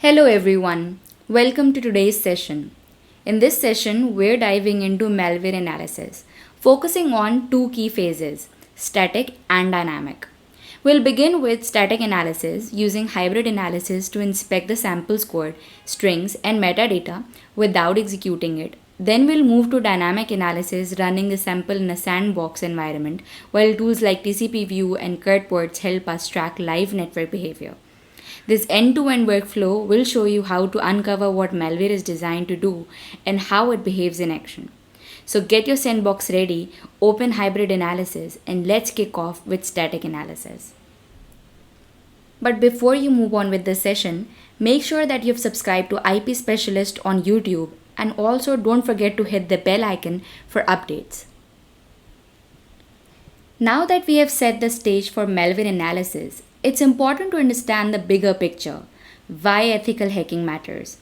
Hello everyone, welcome to today's session. In this session, we're diving into malware analysis, focusing on two key phases, static and dynamic. We'll begin with static analysis using hybrid analysis to inspect the sample's code, strings, and metadata without executing it. Then we'll move to dynamic analysis running the sample in a sandbox environment, while tools like TCPView and CurrPorts help us track live network behavior. This end-to-end workflow will show you how to uncover what malware is designed to do and how it behaves in action. So get your sandbox ready, open hybrid analysis, and let's kick off with static analysis. But before you move on with this session, make sure that you've subscribed to IP Specialist on YouTube, and also don't forget to hit the bell icon for updates. Now that we have set the stage for malware analysis, it's important to understand the bigger picture, why ethical hacking matters.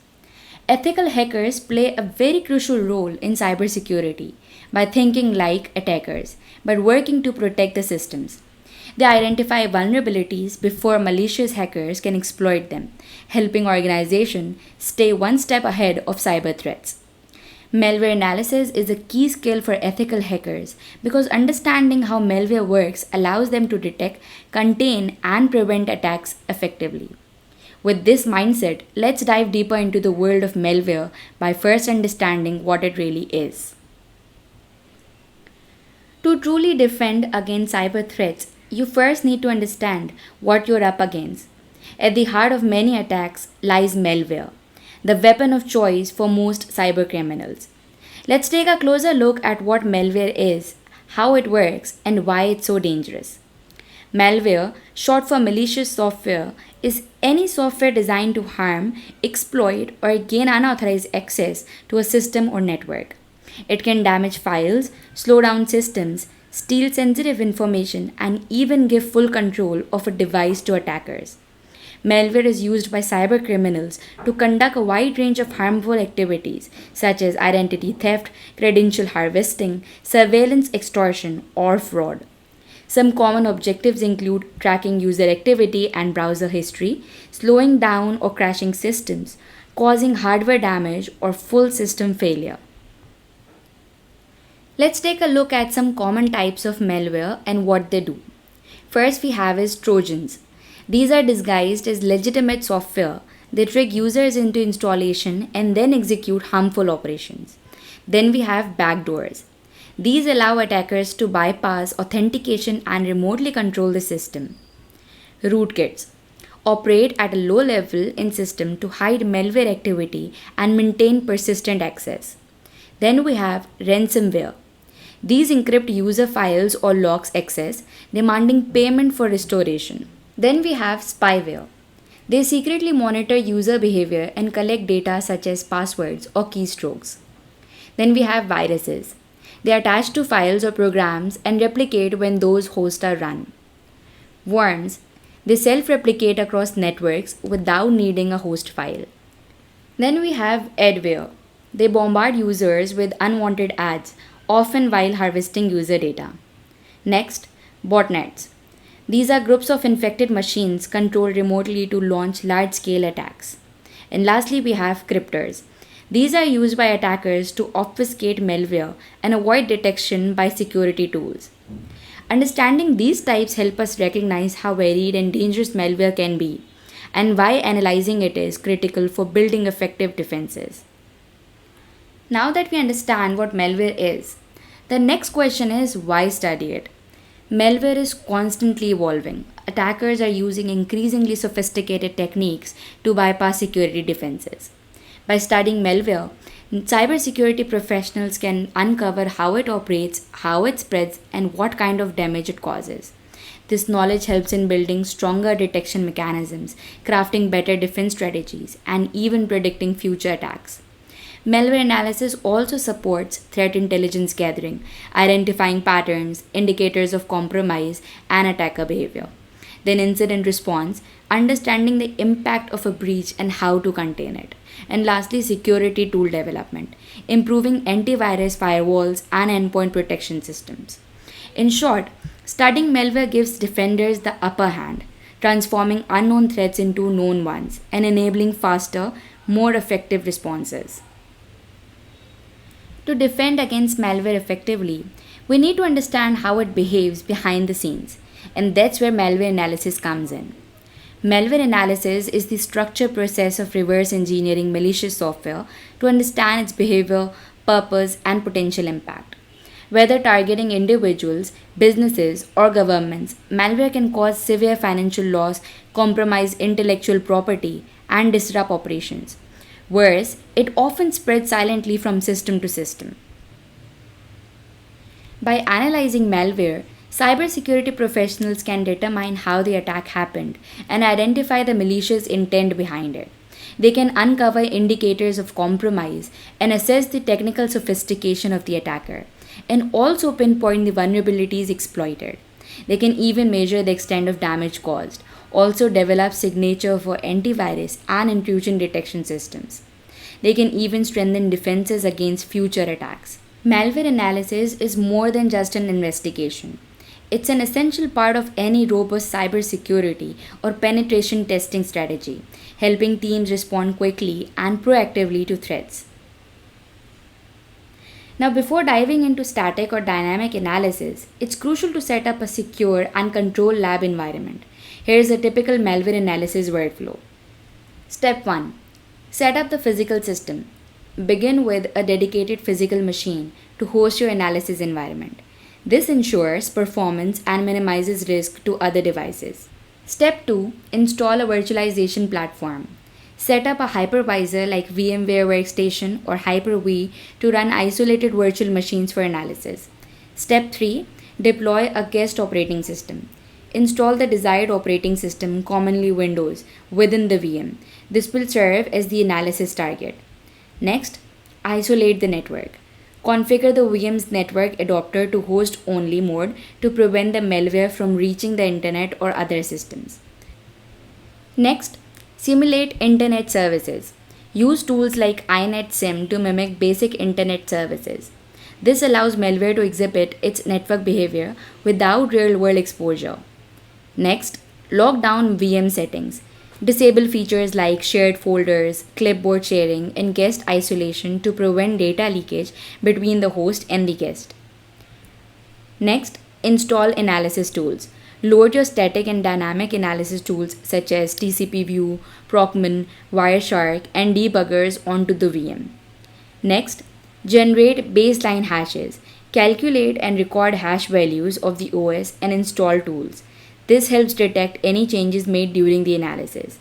Ethical hackers play a very crucial role in cybersecurity by thinking like attackers, but working to protect the systems. They identify vulnerabilities before malicious hackers can exploit them, helping organizations stay one step ahead of cyber threats. Malware analysis is a key skill for ethical hackers because understanding how malware works allows them to detect, contain, and prevent attacks effectively. With this mindset, let's dive deeper into the world of malware by first understanding what it really is. To truly defend against cyber threats, you first need to understand what you're up against. At the heart of many attacks lies malware, the weapon of choice for most cybercriminals. Let's take a closer look at what malware is, how it works, and why it's so dangerous. Malware, short for malicious software, is any software designed to harm, exploit, or gain unauthorized access to a system or network. It can damage files, slow down systems, steal sensitive information, and even give full control of a device to attackers. Malware is used by cybercriminals to conduct a wide range of harmful activities such as identity theft, credential harvesting, surveillance extortion, or fraud. Some common objectives include tracking user activity and browser history, slowing down or crashing systems, causing hardware damage or full system failure. Let's take a look at some common types of malware and what they do. First we have is Trojans. These are disguised as legitimate software. They trick users into installation and then execute harmful operations. Then we have backdoors. These allow attackers to bypass authentication and remotely control the system. Rootkits operate at a low level in system to hide malware activity and maintain persistent access. Then we have ransomware. These encrypt user files or locks access, demanding payment for restoration. Then we have spyware. They secretly monitor user behavior and collect data such as passwords or keystrokes. Then we have viruses. They attach to files or programs and replicate when those hosts are run. Worms. They self-replicate across networks without needing a host file. Then we have adware. They bombard users with unwanted ads, often while harvesting user data. Next, botnets. These are groups of infected machines controlled remotely to launch large-scale attacks. And lastly, we have cryptors. These are used by attackers to obfuscate malware and avoid detection by security tools. Understanding these types help us recognize how varied and dangerous malware can be, and why analyzing it is critical for building effective defenses. Now that we understand what malware is, the next question is why study it? Malware is constantly evolving. Attackers are using increasingly sophisticated techniques to bypass security defenses. By studying malware, cybersecurity professionals can uncover how it operates, how it spreads, and what kind of damage it causes. This knowledge helps in building stronger detection mechanisms, crafting better defense strategies, and even predicting future attacks. Malware analysis also supports threat intelligence gathering, identifying patterns, indicators of compromise, and attacker behavior. Then incident response, understanding the impact of a breach and how to contain it. And lastly, security tool development, improving antivirus firewalls and endpoint protection systems. In short, studying malware gives defenders the upper hand. transforming unknown threats into known ones and enabling faster, more effective responses. To defend against malware effectively, we need to understand how it behaves behind the scenes, and that's where malware analysis comes in. Malware analysis is the structured process of reverse engineering malicious software to understand its behavior, purpose, and potential impact. Whether targeting individuals, businesses, or governments, malware can cause severe financial loss, compromise intellectual property, and disrupt operations. Worse, it often spreads silently from system to system. By analyzing malware, cybersecurity professionals can determine how the attack happened and identify the malicious intent behind it. They can uncover indicators of compromise and assess the technical sophistication of the attacker, and also pinpoint the vulnerabilities exploited. They can even measure the extent of damage caused, also develop signature for antivirus and intrusion detection systems. They can even strengthen defenses against future attacks. Malware analysis is more than just an investigation. It's an essential part of any robust cybersecurity or penetration testing strategy, helping teams respond quickly and proactively to threats. Now, before diving into static or dynamic analysis, it's crucial to set up a secure and controlled lab environment. Here's a typical malware analysis workflow. Step 1. Set up the physical system. Begin with a dedicated physical machine to host your analysis environment. This ensures performance and minimizes risk to other devices. Step 2. Install a virtualization platform. Set up a hypervisor like VMware Workstation or Hyper-V to run isolated virtual machines for analysis. Step 3. Deploy a guest operating system. Install the desired operating system, commonly Windows, within the VM. This will serve as the analysis target. Next, isolate the network. Configure the VM's network adapter to host-only mode to prevent the malware from reaching the internet or other systems. Next, simulate internet services. Use tools like iNetSim to mimic basic internet services. This allows malware to exhibit its network behavior without real-world exposure. Next, lock down VM settings. Disable features like shared folders, clipboard sharing, and guest isolation to prevent data leakage between the host and the guest. Next, install analysis tools. Load your static and dynamic analysis tools such as TCPView, ProcMon, Wireshark, and debuggers onto the VM. Next, generate baseline hashes. Calculate and record hash values of the OS and install tools. This helps detect any changes made during the analysis.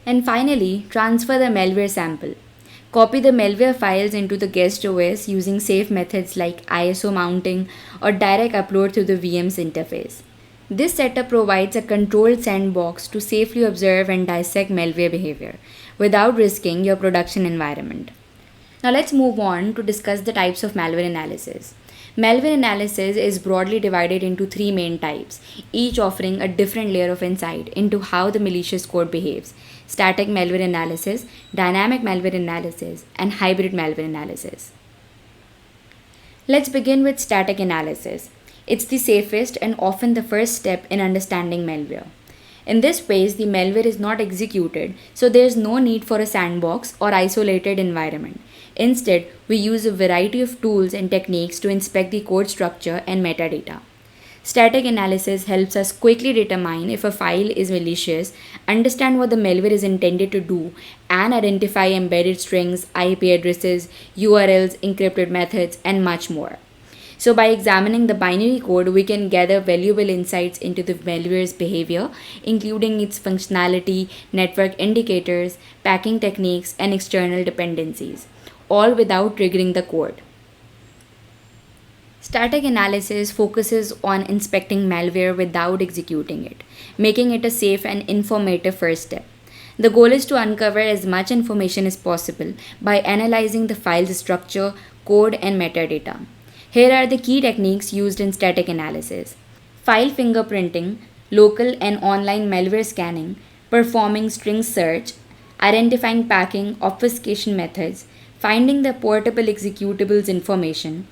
And finally, transfer the malware sample. Copy the malware files into the guest OS using safe methods like ISO mounting or direct upload through the VM's interface. This setup provides a controlled sandbox to safely observe and dissect malware behavior without risking your production environment. Now let's move on to discuss the types of malware analysis. Malware analysis is broadly divided into three main types, each offering a different layer of insight into how the malicious code behaves: static malware analysis, dynamic malware analysis, and hybrid malware analysis. Let's begin with static analysis. It's the safest and often the first step in understanding malware. In this phase, the malware is not executed, so there is no need for a sandbox or isolated environment. Instead, we use a variety of tools and techniques to inspect the code structure and metadata. Static analysis helps us quickly determine if a file is malicious, understand what the malware is intended to do, and identify embedded strings, IP addresses, URLs, encrypted methods, and much more. So by examining the binary code, we can gather valuable insights into the malware's behavior, including its functionality, network indicators, packing techniques, and external dependencies, all without triggering the code. Static analysis focuses on inspecting malware without executing it, making it a safe and informative first step. The goal is to uncover as much information as possible by analyzing the file's structure, code, and metadata. Here are the key techniques used in static analysis: file fingerprinting, local and online malware scanning, performing string search, identifying packing, obfuscation methods, finding the portable executables information,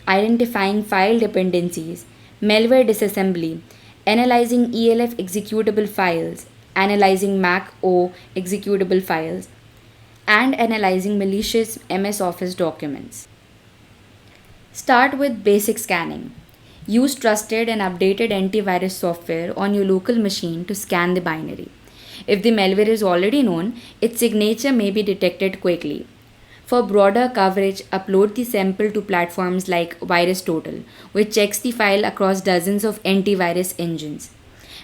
identifying file dependencies, malware disassembly, analyzing ELF executable files, analyzing Mac O executable files, and analyzing malicious MS Office documents. Start with basic scanning. Use trusted and updated antivirus software on your local machine to scan the binary. If the malware is already known, its signature may be detected quickly. For broader coverage, upload the sample to platforms like VirusTotal, which checks the file across dozens of antivirus engines.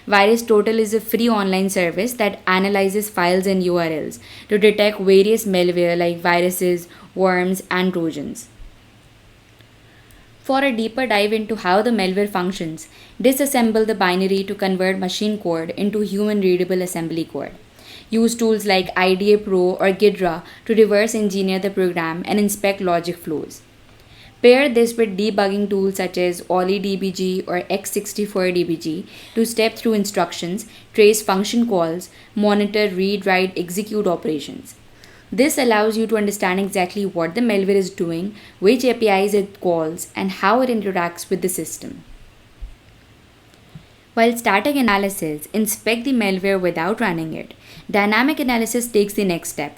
VirusTotal is a free online service that analyzes files and URLs to detect various malware like viruses, worms, and trojans. For a deeper dive into how the malware functions, disassemble the binary to convert machine code into human readable assembly code. Use tools like IDA Pro or Ghidra to reverse engineer the program and inspect logic flows. Pair this with debugging tools such as OllyDbg or X64Dbg to step through instructions, trace function calls, monitor read, write, execute operations. This allows you to understand exactly what the malware is doing, which APIs it calls, and how it interacts with the system. While static analysis inspects the malware without running it, dynamic analysis takes the next step.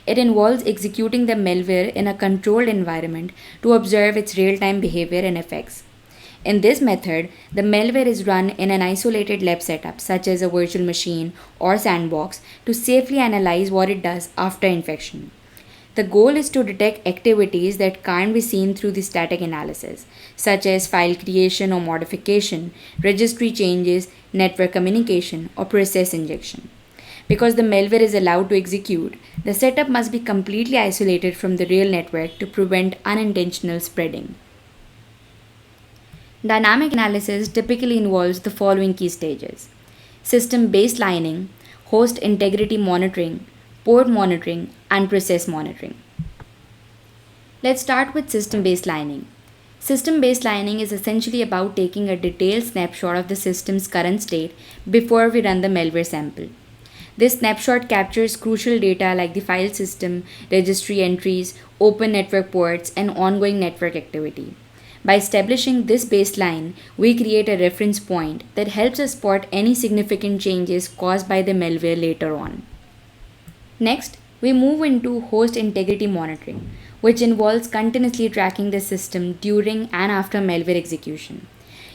It involves executing the malware in a controlled environment to observe its real-time behavior and effects. In this method, the malware is run in an isolated lab setup, such as a virtual machine or sandbox, to safely analyze what it does after infection. The goal is to detect activities that can't be seen through the static analysis, such as file creation or modification, registry changes, network communication, or process injection. Because the malware is allowed to execute, the setup must be completely isolated from the real network to prevent unintentional spreading. Dynamic analysis typically involves the following key stages: system baselining, host integrity monitoring, port monitoring, and process monitoring. Let's start with system baselining. System baselining is essentially about taking a detailed snapshot of the system's current state before we run the malware sample. This snapshot captures crucial data like the file system, registry entries, open network ports, and ongoing network activity. By establishing this baseline, we create a reference point that helps us spot any significant changes caused by the malware later on. Next, we move into host integrity monitoring, which involves continuously tracking the system during and after malware execution.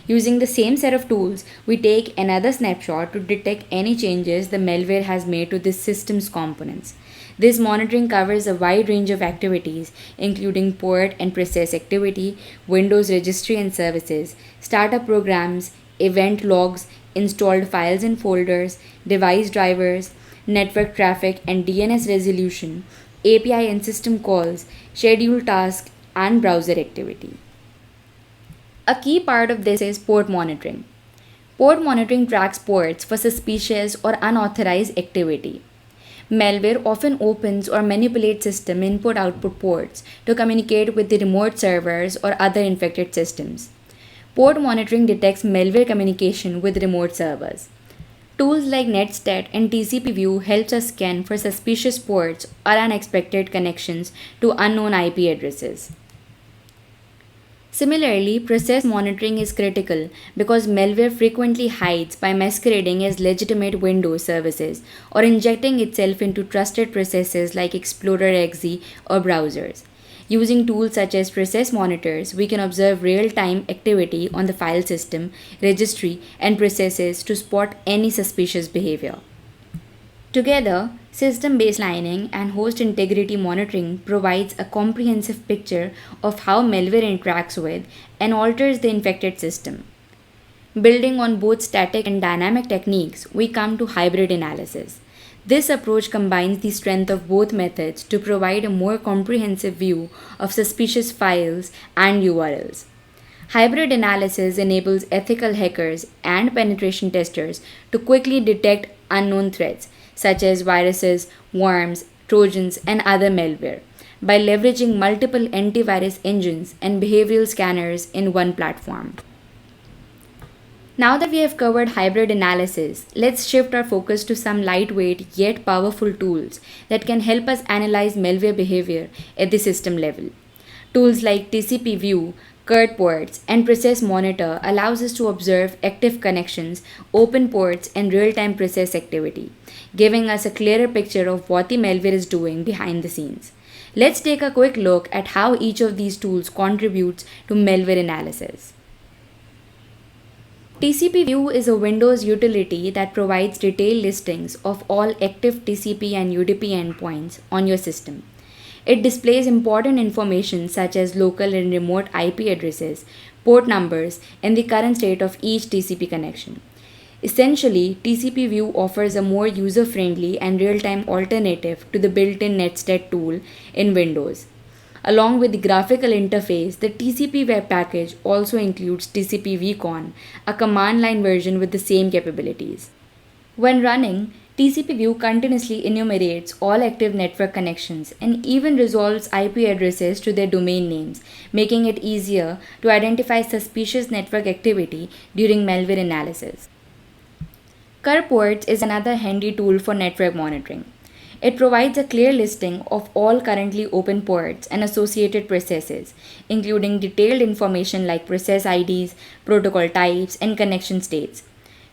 Using the same set of tools, we take another snapshot to detect any changes the malware has made to the system's components. This monitoring covers a wide range of activities, including port and process activity, Windows registry and services, startup programs, event logs, installed files and folders, device drivers, network traffic and DNS resolution, API and system calls, scheduled tasks, and browser activity. A key part of this is port monitoring. Port monitoring tracks ports for suspicious or unauthorized activity. Malware often opens or manipulates system input-output ports to communicate with the remote servers or other infected systems. Port monitoring detects malware communication with remote servers. Tools like Netstat and TCPView helps us scan for suspicious ports or unexpected connections to unknown IP addresses. Similarly, process monitoring is critical because malware frequently hides by masquerading as legitimate Windows services or injecting itself into trusted processes like Explorer XE or browsers. Using tools such as process monitors, we can observe real-time activity on the file system, registry, and processes to spot any suspicious behavior. Together, system baselining and host integrity monitoring provides a comprehensive picture of how malware interacts with and alters the infected system. Building on both static and dynamic techniques, we come to hybrid analysis. This approach combines the strength of both methods to provide a more comprehensive view of suspicious files and URLs. Hybrid analysis enables ethical hackers and penetration testers to quickly detect unknown threats, such as viruses, worms, trojans, and other malware, by leveraging multiple antivirus engines and behavioral scanners in one platform. Now that we have covered hybrid analysis, let's shift our focus to some lightweight yet powerful tools that can help us analyze malware behavior at the system level. Tools like TCPView, CurrPorts, and Process Monitor allows us to observe active connections, open ports, and real-time process activity, giving us a clearer picture of what the malware is doing behind the scenes. Let's take a quick look at how each of these tools contributes to malware analysis. TCPView is a Windows utility that provides detailed listings of all active TCP and UDP endpoints on your system. It displays important information such as local and remote IP addresses, port numbers, and the current state of each TCP connection. Essentially, TCPView offers a more user-friendly and real-time alternative to the built-in Netstat tool in Windows. Along with the graphical interface, the TCP web package also includes TCPVcon, a command line version with the same capabilities. When running, TCPView continuously enumerates all active network connections and even resolves IP addresses to their domain names, making it easier to identify suspicious network activity during malware analysis. CurrPorts is another handy tool for network monitoring. It provides a clear listing of all currently open ports and associated processes, including detailed information like process IDs, protocol types, and connection states.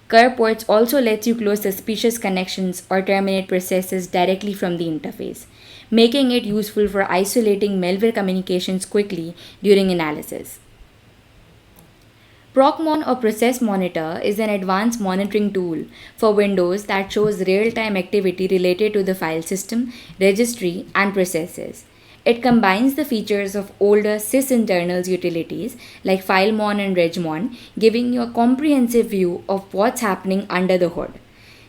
CurrPorts also lets you close suspicious connections or terminate processes directly from the interface, making it useful for isolating malware communications quickly during analysis. ProcMon or Process Monitor is an advanced monitoring tool for Windows that shows real-time activity related to the file system, registry, and processes. It combines the features of older sysinternals utilities like FileMon and RegMon, giving you a comprehensive view of what's happening under the hood.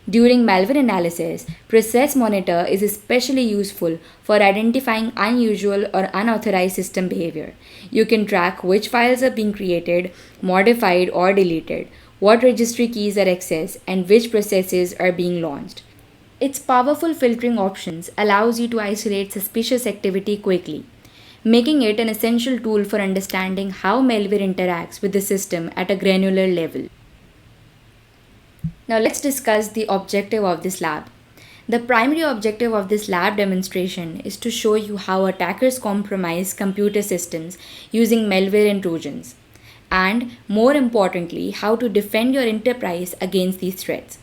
During malware analysis, Process Monitor is especially useful for identifying unusual or unauthorized system behavior. You can track which files are being created, modified, or deleted, what registry keys are accessed, and which processes are being launched. Its powerful filtering options allows you to isolate suspicious activity quickly, making it an essential tool for understanding how malware interacts with the system at a granular level. Now let's discuss the objective of this lab. The primary objective of this lab demonstration is to show you how attackers compromise computer systems using malware and trojans, and more importantly, how to defend your enterprise against these threats.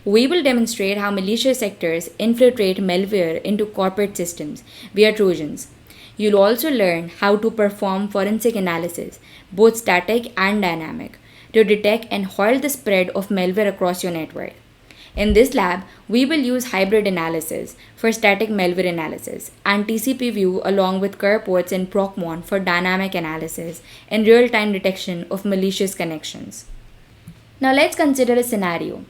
We will demonstrate how malicious actors infiltrate malware into corporate systems via trojans. You'll also learn how to perform forensic analysis, both static and dynamic, to detect and halt the spread of malware across your network. In this lab, we will use hybrid analysis for static malware analysis and TCPView along with CurrPorts and ProcMon for dynamic analysis and real-time detection of malicious connections. Now let's consider a scenario.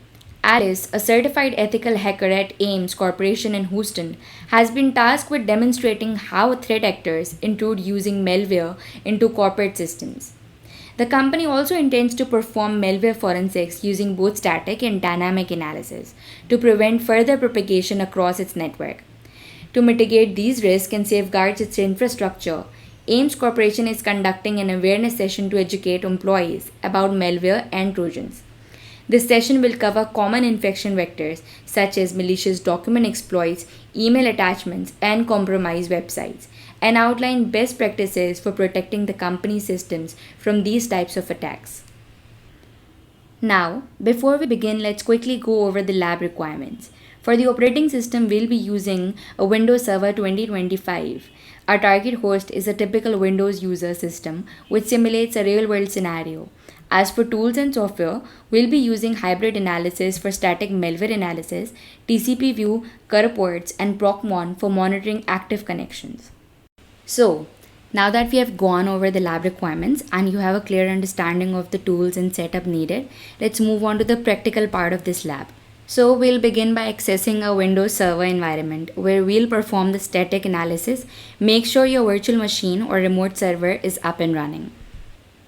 Alice, a certified ethical hacker at Ames Corporation in Houston, has been tasked with demonstrating how threat actors intrude using malware into corporate systems. The company also intends to perform malware forensics using both static and dynamic analysis to prevent further propagation across its network. To mitigate these risks and safeguard its infrastructure, Ames Corporation is conducting an awareness session to educate employees about malware and trojans. This session will cover common infection vectors such as malicious document exploits, email attachments, and compromised websites, and outline best practices for protecting the company systems from these types of attacks. Now, before we begin, let's quickly go over the lab requirements. For the operating system, we'll be using a Windows Server 2025. Our target host is a typical Windows user system, which simulates a real-world scenario. As for tools and software, we'll be using hybrid analysis for static malware analysis, TCPView, CurrPorts, and ProcMon for monitoring active connections. So, now that we have gone over the lab requirements and you have a clear understanding of the tools and setup needed, let's move on to the practical part of this lab. So, we'll begin by accessing a Windows Server environment where we'll perform the static analysis. Make sure your virtual machine or remote server is up and running.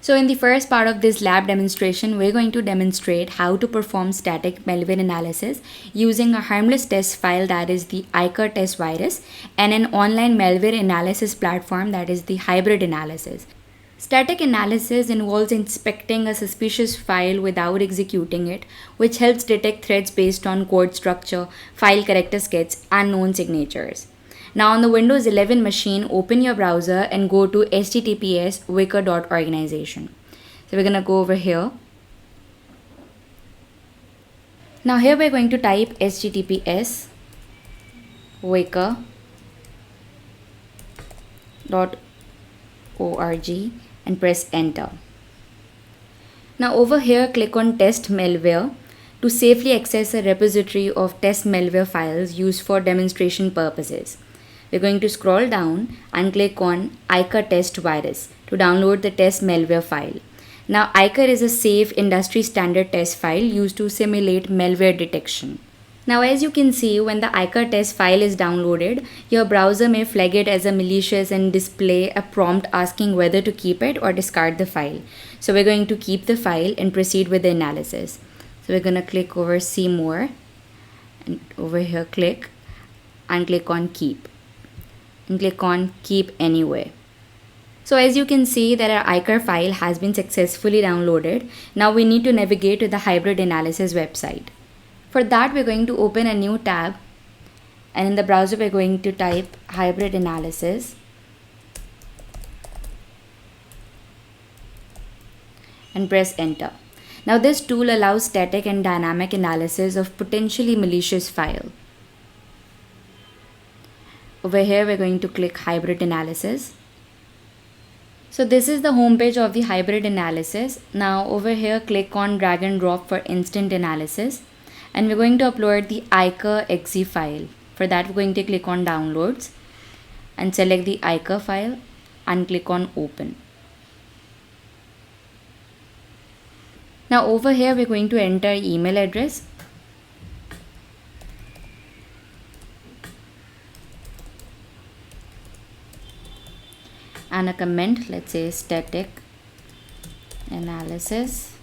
So in the first part of this lab demonstration, we're going to demonstrate how to perform static malware analysis using a harmless test file that is the iCur test virus and an online malware analysis platform that is the hybrid analysis. Static analysis involves inspecting a suspicious file without executing it, which helps detect threats based on code structure, file character skits, and known signatures. Now on the Windows 11 machine, open your browser and go to https://wicker.organization. So we're going to go over here. Now here we're going to type https://wicker.org and press enter. Now over here, click on test malware to safely access a repository of test malware files used for demonstration purposes. We're going to scroll down and click on ICA test virus to download the test malware file. Now ICA is a safe industry standard test file used to simulate malware detection. Now as you can see, when the ICA test file is downloaded, your browser may flag it as a malicious and display a prompt asking whether to keep it or discard the file. So we're going to keep the file and proceed with the analysis. So we're going to click over see more, and over here click on keep, and click on keep anyway. So as you can see that our ICA file has been successfully downloaded. Now we need to navigate to the hybrid analysis website. For that, we're going to open a new tab, and in the browser we're going to type hybrid analysis and press enter. Now this tool allows static and dynamic analysis of potentially malicious file. Over here we're going to click hybrid analysis. So this is the home page of the hybrid analysis. Now over here click on drag and drop for instant analysis, and we're going to upload the ICA exe file. For that we're going to click on downloads and select the ICA file and click on open. Now over here we're going to enter email address. And a comment, let's say static analysis.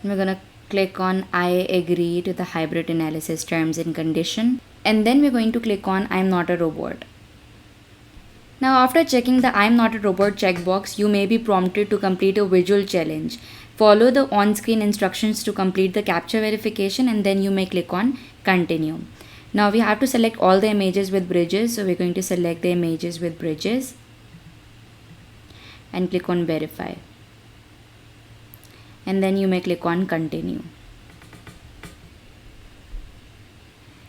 And we're going to click on I agree to the hybrid analysis terms and condition. And then we're going to click on I'm not a robot. Now after checking the I'm not a robot checkbox, you may be prompted to complete a visual challenge. Follow the on-screen instructions to complete the captcha verification, and then you may click on continue. Now we have to select all the images with bridges, so we're going to select the images with bridges and click on verify. And then you may click on continue.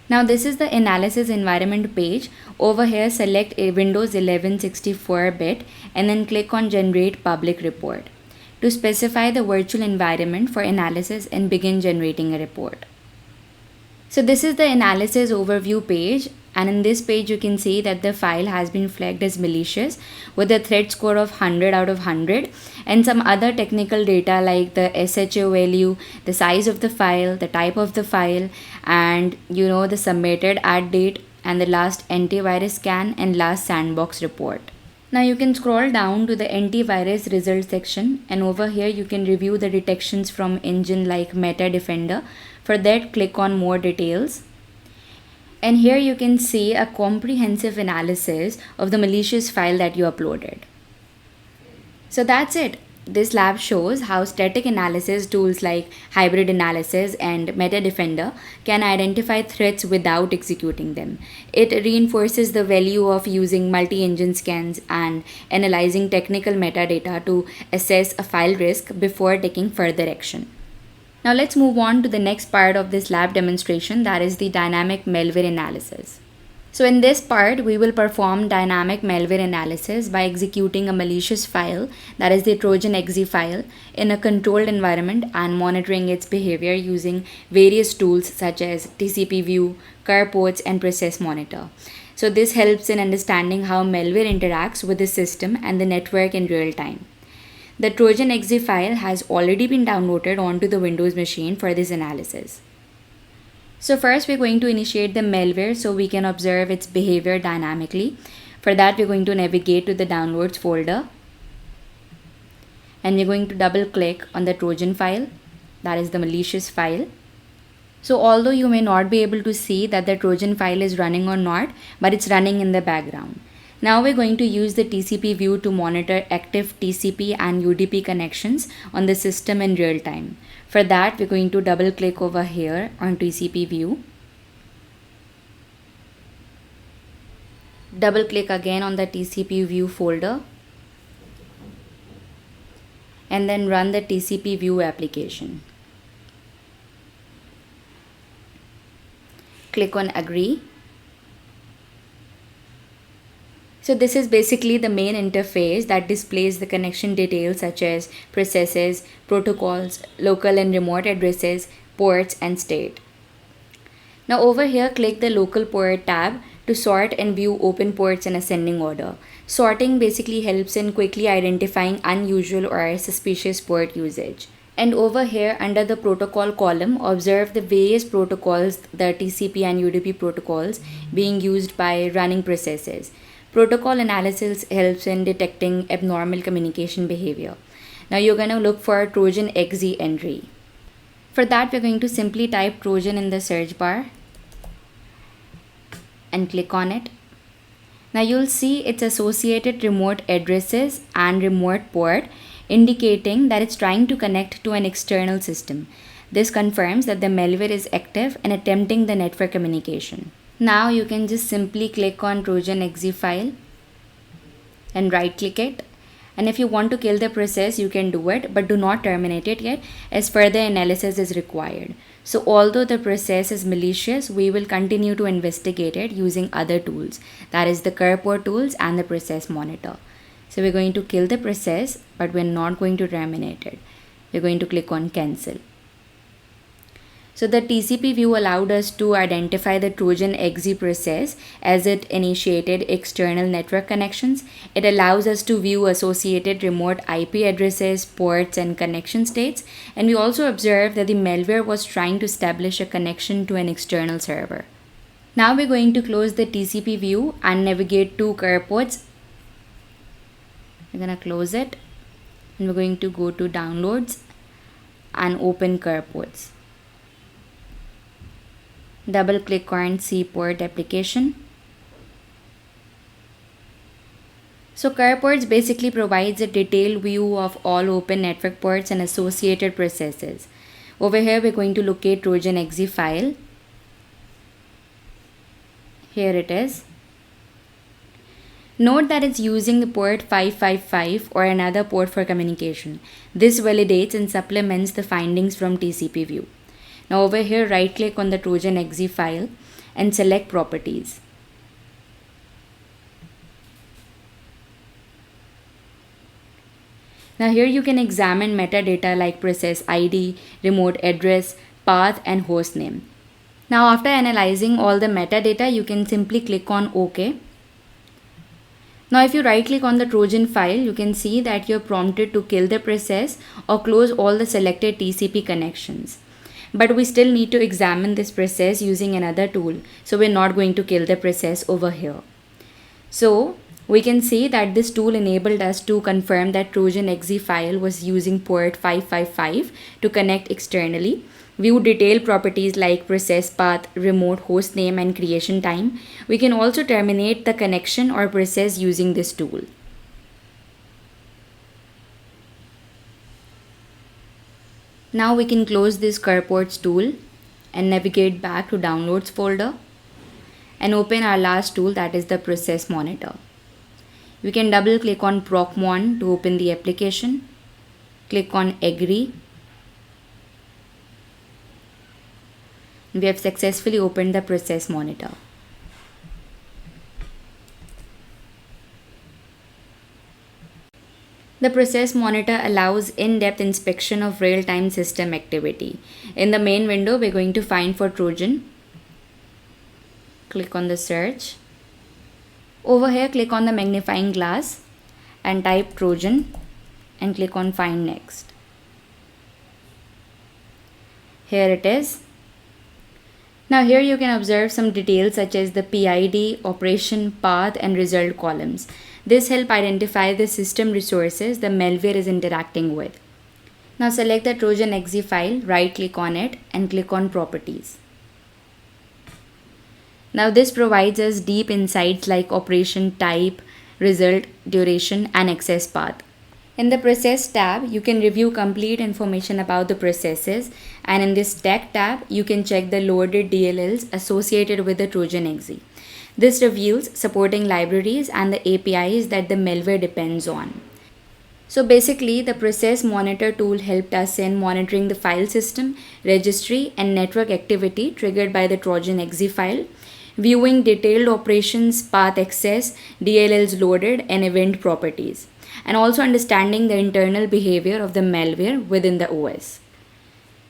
Now this is the analysis environment page. Over here select a Windows 11 64-bit and then click on generate public report to specify the virtual environment for analysis and begin generating a report. So this is the analysis overview page, and in this page you can see that the file has been flagged as malicious with a threat score of 100 out of 100 and some other technical data like the SHA value, the size of the file, the type of the file, and the submitted at date and the last antivirus scan and last sandbox report. Now you can scroll down to the antivirus results section, and over here you can review the detections from engine like Meta Defender. For that, click on more details. And here you can see a comprehensive analysis of the malicious file that you uploaded. So that's it. This lab shows how static analysis tools like hybrid analysis and Meta Defender can identify threats without executing them. It reinforces the value of using multi-engine scans and analyzing technical metadata to assess a file risk before taking further action. Now let's move on to the next part of this lab demonstration, that is the dynamic malware analysis. So in this part, we will perform dynamic malware analysis by executing a malicious file, that is the Trojan exe file, in a controlled environment and monitoring its behavior using various tools such as TCPView, CurrPorts, and Process Monitor. So this helps in understanding how malware interacts with the system and the network in real time. The Trojan exe file has already been downloaded onto the Windows machine for this analysis. So first we're going to initiate the malware so we can observe its behavior dynamically. For that we're going to navigate to the downloads folder, and we're going to double click on the Trojan file, that is the malicious file. So although you may not be able to see that the Trojan file is running or not, but it's running in the background. Now we're going to use the TCPView to monitor active TCP and UDP connections on the system in real time. For that, we're going to double click over here on TCPView. Double click again on the TCPView folder and then run the TCPView application. Click on agree. So this is basically the main interface that displays the connection details such as processes, protocols, local and remote addresses, ports and state. Now over here click the local port tab to sort and view open ports in ascending order. Sorting basically helps in quickly identifying unusual or suspicious port usage. And over here under the protocol column, observe the various protocols, the TCP and UDP protocols being used by running processes. Protocol analysis helps in detecting abnormal communication behavior. Now you're going to look for Trojan XZ entry. For that, we're going to simply type Trojan in the search bar and click on it. Now you'll see its associated remote addresses and remote port, indicating that it's trying to connect to an external system. This confirms that the malware is active and attempting the network communication. Now you can just simply click on Trojan XZ file and right click it. And if you want to kill the process, you can do it, but do not terminate it yet as further analysis is required. So although the process is malicious, we will continue to investigate it using other tools, that is the CurrPort tools and the process monitor. So we're going to kill the process, but we're not going to terminate it. We're going to click on cancel. So the TCPView allowed us to identify the Trojan XZ process as it initiated external network connections. It allows us to view associated remote IP addresses, ports, and connection states. And we also observed that the malware was trying to establish a connection to an external server. Now we're going to close the TCPView and navigate to CurrPorts. We're going to close it and we're going to go to downloads and open CurrPorts. Double click on CPort application. So CurrPorts basically provides a detailed view of all open network ports and associated processes. Over here we're going to locate Trojan XZ file. Here it is. Note that it's using the port 555 or another port for communication. This validates and supplements the findings from TCPView. Now over here, right click on the Trojan XZ file and select properties. Now here you can examine metadata like process ID, remote address, path and host name. Now after analyzing all the metadata, you can simply click on OK. Now if you right click on the Trojan file, you can see that you're prompted to kill the process or close all the selected TCP connections. But we still need to examine this process using another tool. So we're not going to kill the process over here. So we can see that this tool enabled us to confirm that Trojan XZ file was using port 555 to connect externally, view detailed properties like process path, remote host name and creation time. We can also terminate the connection or process using this tool. Now we can close this CurrPorts tool and navigate back to downloads folder and open our last tool, that is the process monitor. We can double click on ProcMon to open the application. Click on agree. We have successfully opened the process monitor. The process monitor allows in-depth inspection of real-time system activity. In the main window, we're going to find for Trojan. Click on the search. Over here, click on the magnifying glass and type Trojan and click on find next. Here it is. Now here you can observe some details such as the PID, operation, path and result columns. This helps identify the system resources the malware is interacting with. Now select the Trojan XZ file, right click on it and click on properties. Now this provides us deep insights like operation type, result, duration and access path. In the Process tab, you can review complete information about the processes, and in this Tech tab, you can check the loaded DLLs associated with the Trojan exe. This reveals supporting libraries and the APIs that the malware depends on. So basically, the Process Monitor tool helped us in monitoring the file system, registry, and network activity triggered by the Trojan exe file, viewing detailed operations, path access, DLLs loaded, and event properties, and also understanding the internal behavior of the malware within the OS.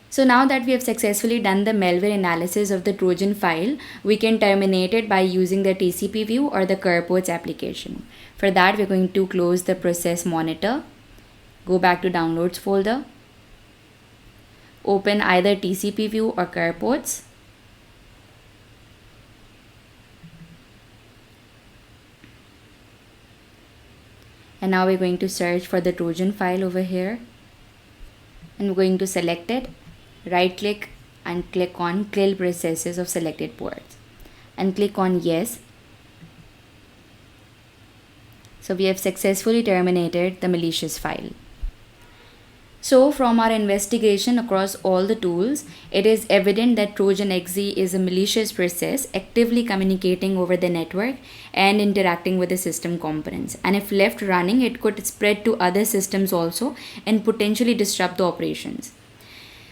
So now that we have successfully done the malware analysis of the Trojan file, we can terminate it by using the TCPView or the CurrPorts application. For that, we're going to close the Process Monitor, go back to Downloads folder, open either TCPView or CurrPorts. And now we're going to search for the Trojan file over here. And we're going to select it, right click and click on Kill Processes of selected ports. And click on Yes. So we have successfully terminated the malicious file. So from our investigation across all the tools, it is evident that Trojan exe is a malicious process actively communicating over the network and interacting with the system components. And if left running, it could spread to other systems also and potentially disrupt the operations.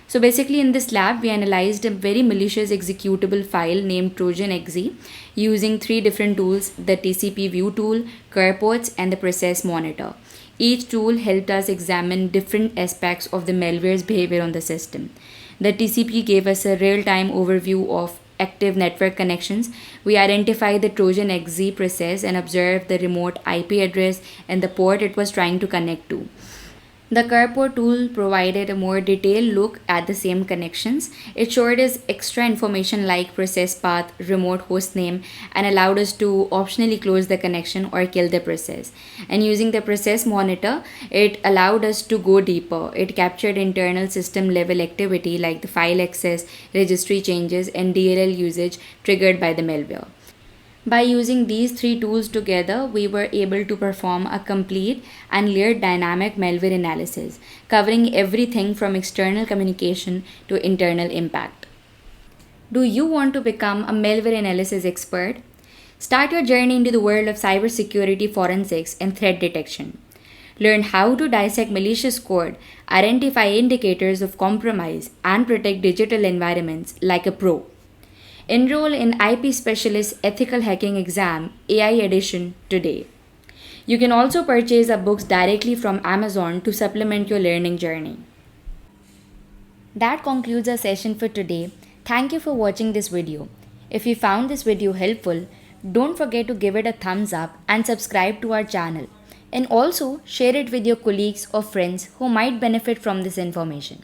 So basically in this lab, we analyzed a very malicious executable file named Trojan exe using 3 different tools, the TCPView tool, CurrPorts, and the Process Monitor. Each tool helped us examine different aspects of the malware's behavior on the system. The TCP gave us a real-time overview of active network connections. We identified the Trojan exe process and observed the remote IP address and the port it was trying to connect to. The CurrPort tool provided a more detailed look at the same connections. It showed us extra information like process path, remote host name, and allowed us to optionally close the connection or kill the process. And using the Process Monitor, it allowed us to go deeper. It captured internal system level activity like the file access, registry changes, and DLL usage triggered by the malware. By using these 3 tools together, we were able to perform a complete and layered dynamic malware analysis, covering everything from external communication to internal impact. Do you want to become a malware analysis expert? Start your journey into the world of cybersecurity forensics and threat detection. Learn how to dissect malicious code, identify indicators of compromise, and protect digital environments like a pro. Enroll in IP Specialist Ethical Hacking Exam AI Edition today. You can also purchase our books directly from Amazon to supplement your learning journey. That concludes our session for today. Thank you for watching this video. If you found this video helpful, don't forget to give it a thumbs up and subscribe to our channel. And also share it with your colleagues or friends who might benefit from this information.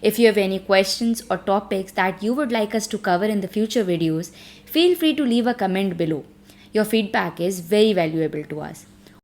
If you have any questions or topics that you would like us to cover in the future videos, feel free to leave a comment below. Your feedback is very valuable to us.